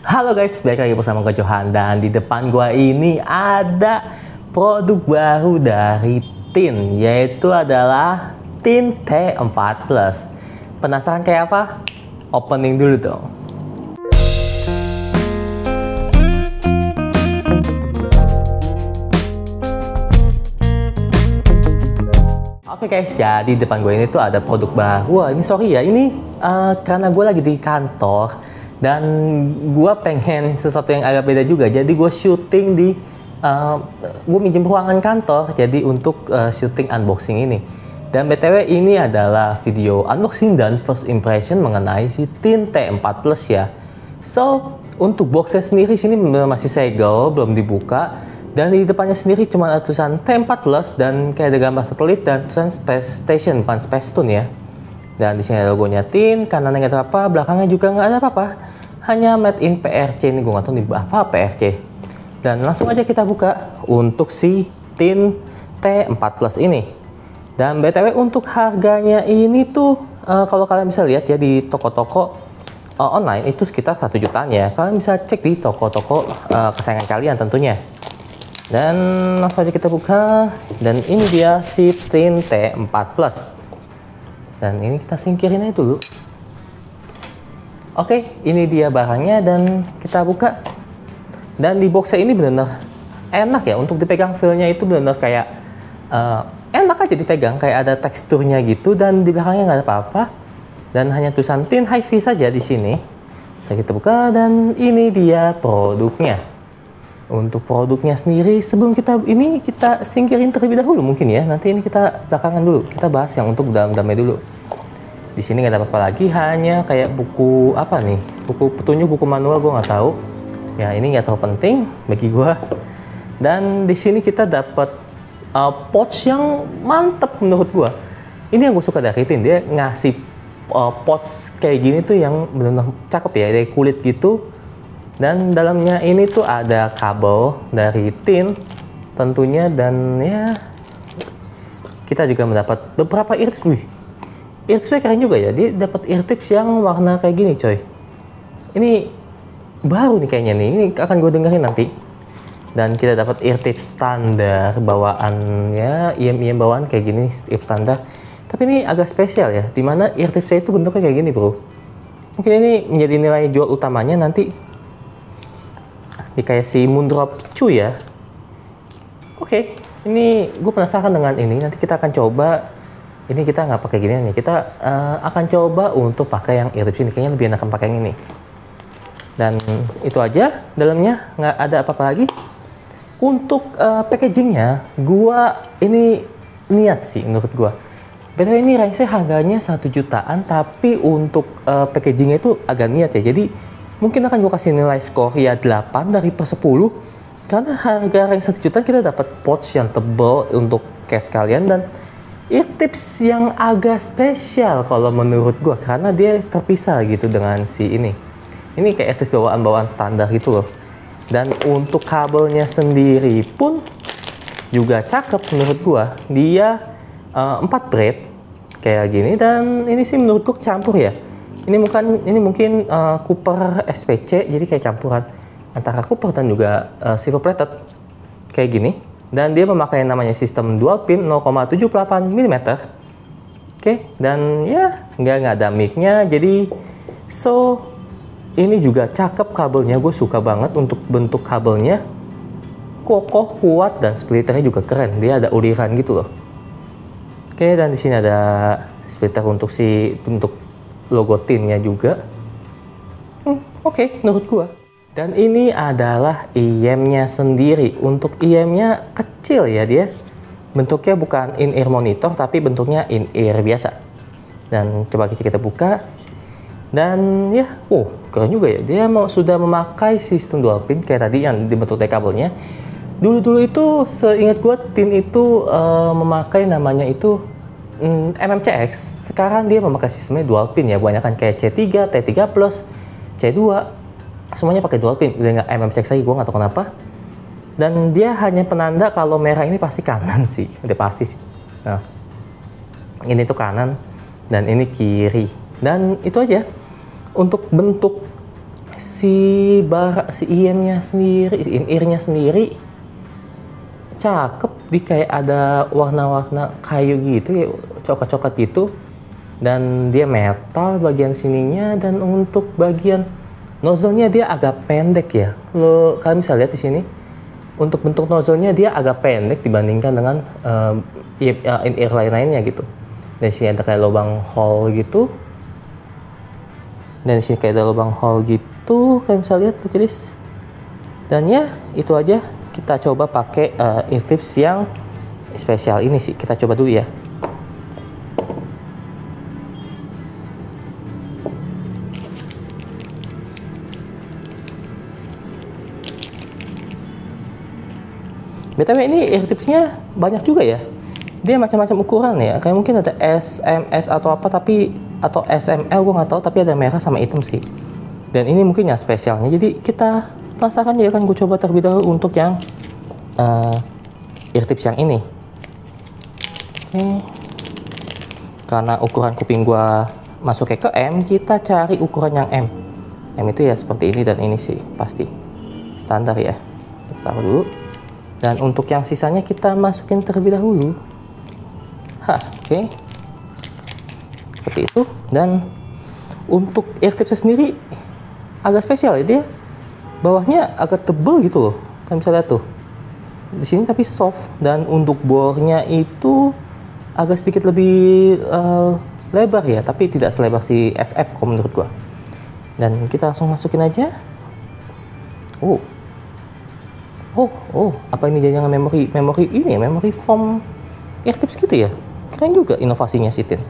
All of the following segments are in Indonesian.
Halo guys, balik lagi bersama gue Johan. Dan di depan gue ini ada produk baru dari Tin, yaitu adalah Tin T4 Plus. Penasaran kayak apa? Opening dulu dong. Oke guys, jadi depan gue ini tuh ada produk baru. Wah, ini sorry ya, ini karena gue lagi di kantor dan gue pengen sesuatu yang agak beda juga. Jadi gue syuting di, gue minjem ruangan kantor. Jadi untuk syuting unboxing ini. Dan BTW ini adalah video unboxing dan first impression mengenai si Tin T4 Plus ya. So, untuk boxnya sendiri sini masih segel, belum dibuka. Dan di depannya sendiri cuma ada tulisan T4 Plus dan kayak ada gambar satelit dan tulisan Space Station, bukan Space Tune ya. Dan di sini ada logonya Tin, kanannya nggak ada apa-apa, belakangnya juga nggak ada apa-apa. Hanya made in PRC, ini gue nggak tahu nih apa PRC. Dan langsung aja kita buka untuk si Tin T4 Plus ini. Dan BTW untuk harganya ini tuh, kalau kalian bisa lihat ya di toko-toko online itu sekitar 1 jutaan ya. Kalian bisa cek di toko-toko kesayangan kalian tentunya. Dan langsung aja kita buka, dan ini dia si Tin T4 Plus. Dan ini kita singkirin aja dulu. Oke, ini dia barangnya dan kita buka. Dan di boxnya ini benar-benar enak ya, untuk dipegang feelnya itu benar-benar kayak enak aja dipegang, kayak ada teksturnya gitu. Dan di belakangnya nggak ada apa-apa. Dan hanya tulisan Tin Hi-Fi saja di sini. Saya kita buka dan ini dia produknya. Untuk produknya sendiri, sebelum kita singkirin terlebih dahulu mungkin ya. Nanti ini kita belakangan dulu, kita bahas yang untuk dalam-dalamnya dulu. Di sini nggak ada apa-apa lagi, hanya kayak buku apa nih, buku petunjuk, buku manual, gue nggak tahu. Ya ini nggak terlalu penting bagi gue. Dan di sini kita dapat pouch yang mantep menurut gue. Ini yang gue suka dari Tin, dia ngasih pouch kayak gini tuh yang benar-benar cakep ya, dari kulit gitu. Dan dalamnya ini tuh ada kabel dari Tin tentunya, dan ya kita juga mendapat beberapa eartips. Wih, eartipsnya keren juga ya, dia dapat eartips yang warna kayak gini coy. Ini baru nih kayaknya nih, ini akan gue dengerin nanti. Dan kita dapat eartips standar bawaannya, IM bawaan kayak gini, eartips standar. Tapi ini agak spesial ya, dimana eartipsnya itu bentuknya kayak gini bro. Mungkin ini menjadi nilai jual utamanya nanti. Ini kayak si Moondrop Chu ya. Oke, ini gue penasaran dengan ini. Nanti kita akan coba. Ini kita nggak pakai gini nih. Kita akan coba untuk pakai yang eartips ini. Kayaknya lebih enakan pakai yang ini. Dan itu aja. Dalamnya nggak ada apa-apa lagi. Untuk packagingnya, ini niat sih menurut gue. BTW ini range harganya 1 jutaan. Tapi untuk packagingnya itu agak niat ya. Jadi mungkin akan gue kasih nilai skor ya 8 dari per 10. Karena harga range 1 juta kita dapat pouch yang tebal untuk case kalian. Dan eartips yang agak spesial kalau menurut gue. Karena dia terpisah gitu dengan si ini. Ini kayak eartips bawaan-bawaan standar gitu loh. Dan untuk kabelnya sendiri pun juga cakep menurut gue. Dia 4 braid kayak gini. Dan ini sih menurut gue campur ya. Ini mungkin Cooper SPC, jadi kayak campuran antara Cooper dan juga silver plated kayak gini. Dan dia memakai namanya sistem dual pin 0,78 mm. Oke, dan ya nggak ada mic-nya, jadi ini juga cakep kabelnya, gue suka banget untuk bentuk kabelnya, kokoh, kuat, dan splitternya juga keren. Dia ada uliran gitu loh. Oke, dan di sini ada splitter untuk logo Tin-nya juga. Oke, menurut gua. Dan ini adalah IM-nya sendiri. Untuk IM-nya kecil ya dia. Bentuknya bukan in-ear monitor, tapi bentuknya in-ear biasa. Dan coba kita buka. Dan ya, keren juga ya. Dia sudah memakai sistem dual pin kayak tadi yang dibentuk dari kabelnya. Dulu itu seingat gua Tin itu memakai namanya itu MMCX. Sekarang dia memakai sistemnya dual pin ya, banyak kan kayak C3, T3 Plus, C2, semuanya pakai dual pin. Udah nggak MMCX lagi, gue nggak tahu kenapa. Dan dia hanya penanda kalau merah ini pasti kanan sih, udah pasti sih. Nah, ini tuh kanan dan ini kiri. Dan itu aja. Untuk bentuk si IM-nya sendiri, in-ear-nya sendiri cakep, di kayak ada warna-warna kayu gitu ya, coklat-coklat gitu, dan dia metal bagian sininya, dan untuk bagian nozzle-nya dia agak pendek ya. Lo kalian bisa lihat di sini, untuk bentuk nozzle-nya dia agak pendek dibandingkan dengan in-ear lainnya gitu. Dan sini ada kayak lubang hole gitu, dan sini kayak ada lubang hole gitu, kalian bisa lihat loh guys. Dan ya itu aja, kita coba pakai ear tips yang spesial ini sih. Kita coba dulu ya. BTW ini ear tipsnya banyak juga ya. Dia macam-macam ukuran ya. Kayak mungkin ada SMS atau apa, tapi atau SML gue nggak tahu, tapi ada merah sama hitam sih. Dan ini mungkin yang spesialnya. Jadi kita penasaran ya kan, gue coba terlebih dahulu untuk yang ear tips yang ini. Oke. Karena ukuran kuping gue masuknya ke M, kita cari ukuran yang M. M itu ya seperti ini dan ini sih pasti standar ya. Kita taruh dulu. Dan untuk yang sisanya kita masukin terlebih dahulu. Oke. Seperti itu. Dan untuk ear tipsnya sendiri agak spesial ya, dia bawahnya agak tebel gitu loh. Kalian bisa lihat tuh. Di sini tapi soft, dan untuk bornya itu agak sedikit lebih lebar ya, tapi tidak selebar si SF kalau menurut gua. Dan kita langsung masukin aja. Apa ini jajangan memori ini ya, memori foam ear tips gitu ya. Keren juga inovasinya si Tin.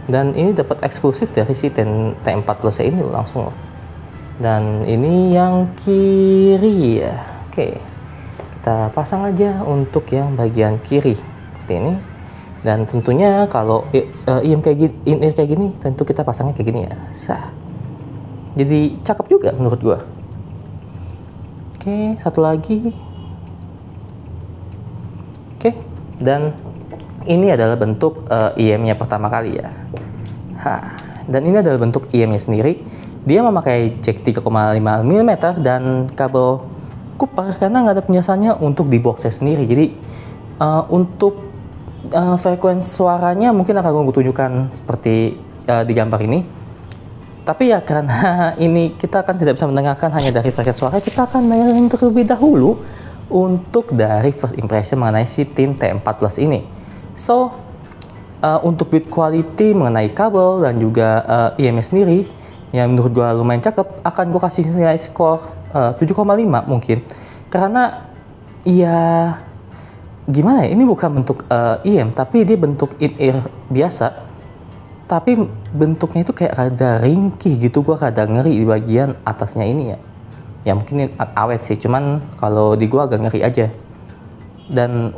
Dan ini dapat eksklusif dari si Tin T4 Plus ini langsung. Dan ini yang kiri ya. Oke. Kita pasang aja untuk yang bagian kiri seperti ini. Dan tentunya kalau IM kayak gini, in-ear kayak gini, tentu kita pasangnya kayak gini ya. Jadi cakep juga menurut gua. Oke, satu lagi. Oke, dan ini adalah bentuk IM-nya pertama kali ya. Dan ini adalah bentuk IM-nya sendiri. Dia memakai jack 3,5 mm dan kabel Cooper karena nggak ada penjelasannya untuk di boxnya sendiri. Jadi untuk frekuensi suaranya mungkin akan gue tunjukkan seperti di gambar ini. Tapi ya karena ini kita kan tidak bisa mendengarkan hanya dari frekuensi suara, kita akan dengarkan terlebih dahulu untuk dari first impression mengenai si Tin T4 Plus ini. So, untuk build quality mengenai kabel dan juga IM-nya sendiri, yang menurut gue lumayan cakep, akan gue kasih nilai skor 7,5 mungkin. Karena ya gimana ya, ini bukan bentuk IM, tapi dia bentuk in-ear biasa. Tapi bentuknya itu kayak rada ringkih gitu, gua rada ngeri di bagian atasnya ini ya. Ya mungkin ini awet sih, cuman kalau di gua agak ngeri aja. Dan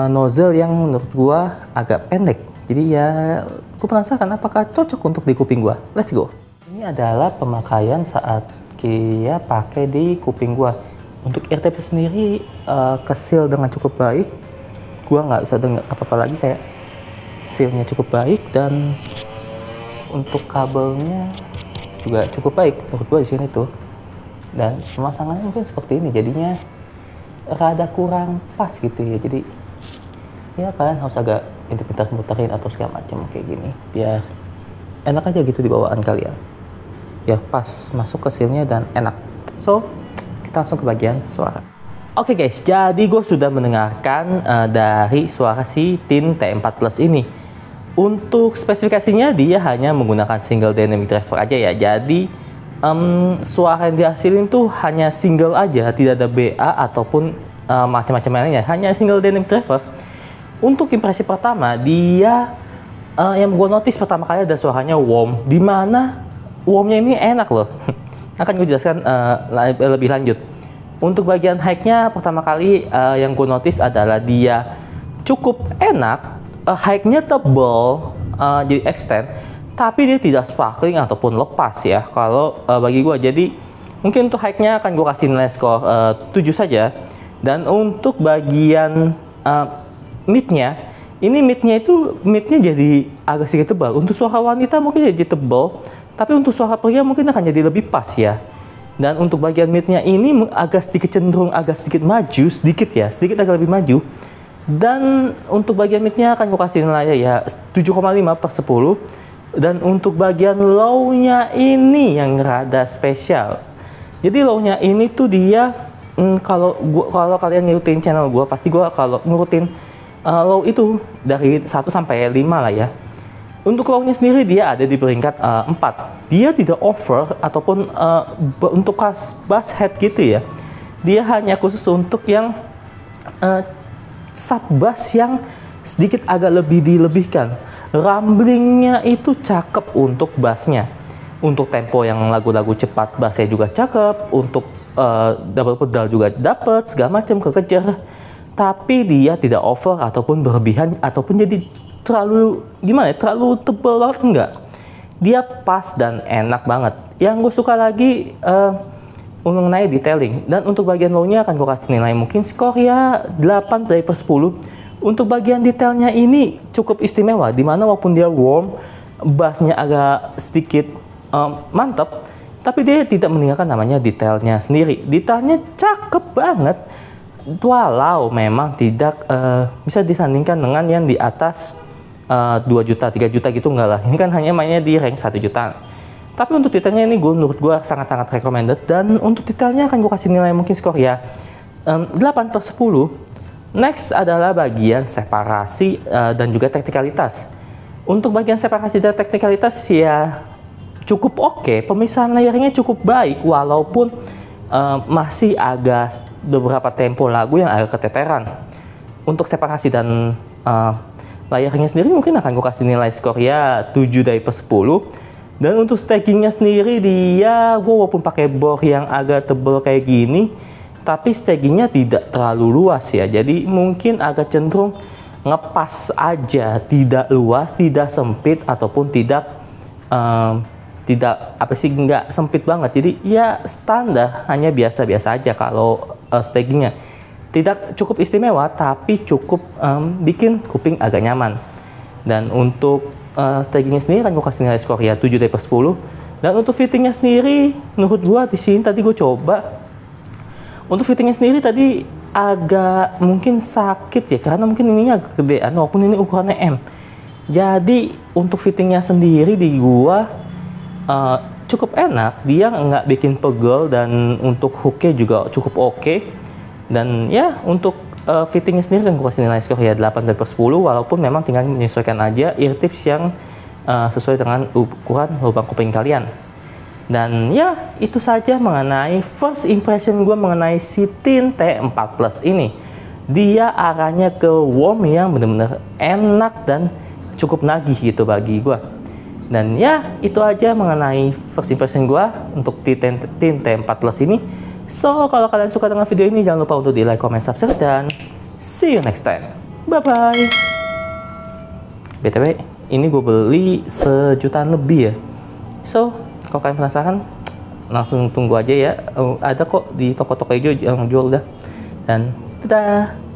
nozzle yang menurut gua agak pendek. Jadi ya gua penasaran apakah cocok untuk di kuping gua. Let's go. Ini adalah pemakaian saat Kia pakai di kuping gua. Untuk ear tips sendiri kesil dengan cukup baik. Gua nggak bisa dengar apa-apa lagi, kayak sealnya cukup baik, dan untuk kabelnya juga cukup baik menurut gua di sini tuh. Dan pemasangannya mungkin seperti ini, jadinya rada kurang pas gitu ya. Jadi ya kalian harus agak pintar-pintar muterin atau segala macam kayak gini biar enak aja gitu di bawaan kalian. Ya pas masuk ke sealnya dan enak. So kita langsung ke bagian suara. Oke guys, jadi gue sudah mendengarkan dari suara si Tin T4 Plus ini. Untuk spesifikasinya dia hanya menggunakan single dynamic driver aja ya. Jadi suara yang dihasilin tuh hanya single aja, tidak ada BA ataupun macam-macam lainnya. Hanya single dynamic driver. Untuk impresi pertama, dia yang gue notice pertama kali ada suaranya warm, dimana warmnya ini enak loh. Akan gue jelaskan lebih lanjut. Untuk bagian high-nya pertama kali yang gue notice adalah dia cukup enak. High-nya tebal, jadi extend, tapi dia tidak sparkling ataupun lepas ya kalau bagi gue. Jadi mungkin untuk high-nya akan gue kasih nilai skor 7 saja. Dan untuk bagian mid-nya, ini mid-nya jadi agak sedikit tebal. Untuk suara wanita mungkin jadi tebal, Tapi untuk suara pria mungkin akan jadi lebih pas ya. Dan untuk bagian midnya ini agak sedikit cenderung agak sedikit maju, sedikit agak lebih maju. Dan untuk bagian midnya akan gue kasih nilai ya 7,5/10. Dan untuk bagian low-nya ini yang rada spesial. Jadi low-nya ini tuh dia kalau kalian ngikutin channel gue, pasti gue kalau ngurutin low itu dari 1 sampai 5 lah ya. Untuk low-nya sendiri dia ada di peringkat 4. Dia tidak over ataupun untuk bass head gitu ya. Dia hanya khusus untuk yang sub bass yang sedikit agak lebih dilebihkan. Rumblingnya itu cakep untuk bassnya. Untuk tempo yang lagu-lagu cepat bassnya juga cakep. Untuk double pedal juga dapet segala macam kekejar. Tapi dia tidak over ataupun berlebihan ataupun jadi terlalu gimana ya, terlalu tebel banget enggak. Dia pas dan enak banget. Yang gue suka lagi mengenai detailing. Dan untuk bagian low-nya akan gue kasih nilai mungkin skor ya 8/10. Untuk bagian detailnya ini cukup istimewa, dimana walaupun dia warm, bassnya agak sedikit mantap, tapi dia tidak meninggalkan namanya detailnya sendiri. Detailnya cakep banget, walau memang tidak bisa disandingkan dengan yang di atas 2 juta, 3 juta gitu enggak lah. Ini kan hanya mainnya di rank 1 juta. Tapi untuk detailnya ini menurut gue sangat-sangat recommended. Dan untuk detailnya akan gue kasih nilai mungkin skor ya 8/10. Next adalah bagian separasi dan juga teknikalitas. Untuk bagian separasi dan teknikalitas ya cukup oke. Pemisahan layarnya cukup baik walaupun masih agak beberapa tempo lagu yang agak keteteran. Untuk separasi dan layarnya sendiri mungkin akan gue kasih nilai skor ya 7/10. Dan untuk stackingnya sendiri dia gue walaupun pakai bore yang agak tebel kayak gini, tapi stackingnya tidak terlalu luas ya, jadi mungkin agak cenderung ngepas aja, tidak luas, tidak sempit ataupun tidak nggak sempit banget, jadi ya standar, hanya biasa-biasa aja kalau stackingnya tidak cukup istimewa tapi cukup bikin kuping agak nyaman. Dan untuk stackingnya sendiri kan gue kasih nilai skor ya 7/10. Dan untuk fittingnya sendiri menurut gue di sini tadi gue coba. Untuk fittingnya sendiri tadi agak mungkin sakit ya, karena mungkin ininya agak gedean walaupun ini ukurannya M. Jadi untuk fittingnya sendiri di gua cukup enak, dia nggak bikin pegel dan untuk hooknya juga cukup oke. Dan ya untuk fittingnya sendiri kan gua kasih nilai skor ya 8/10 walaupun memang tinggal menyesuaikan aja ear tips yang sesuai dengan ukuran lubang kuping kalian. Dan ya itu saja mengenai first impression gue mengenai si Tint T4 Plus ini. Dia arahnya ke warm yang bener-bener enak dan cukup nagih gitu bagi gue. Dan ya itu aja mengenai first impression gue untuk Tint T4 Plus ini. So kalau kalian suka dengan video ini jangan lupa untuk di like, comment, subscribe, dan see you next time. Bye bye. BTW ini gue beli sejutaan lebih ya. So kalau kalian penasaran, langsung tunggu aja ya. Ada kok di toko-toko hijau yang jual udah. Dan dadah.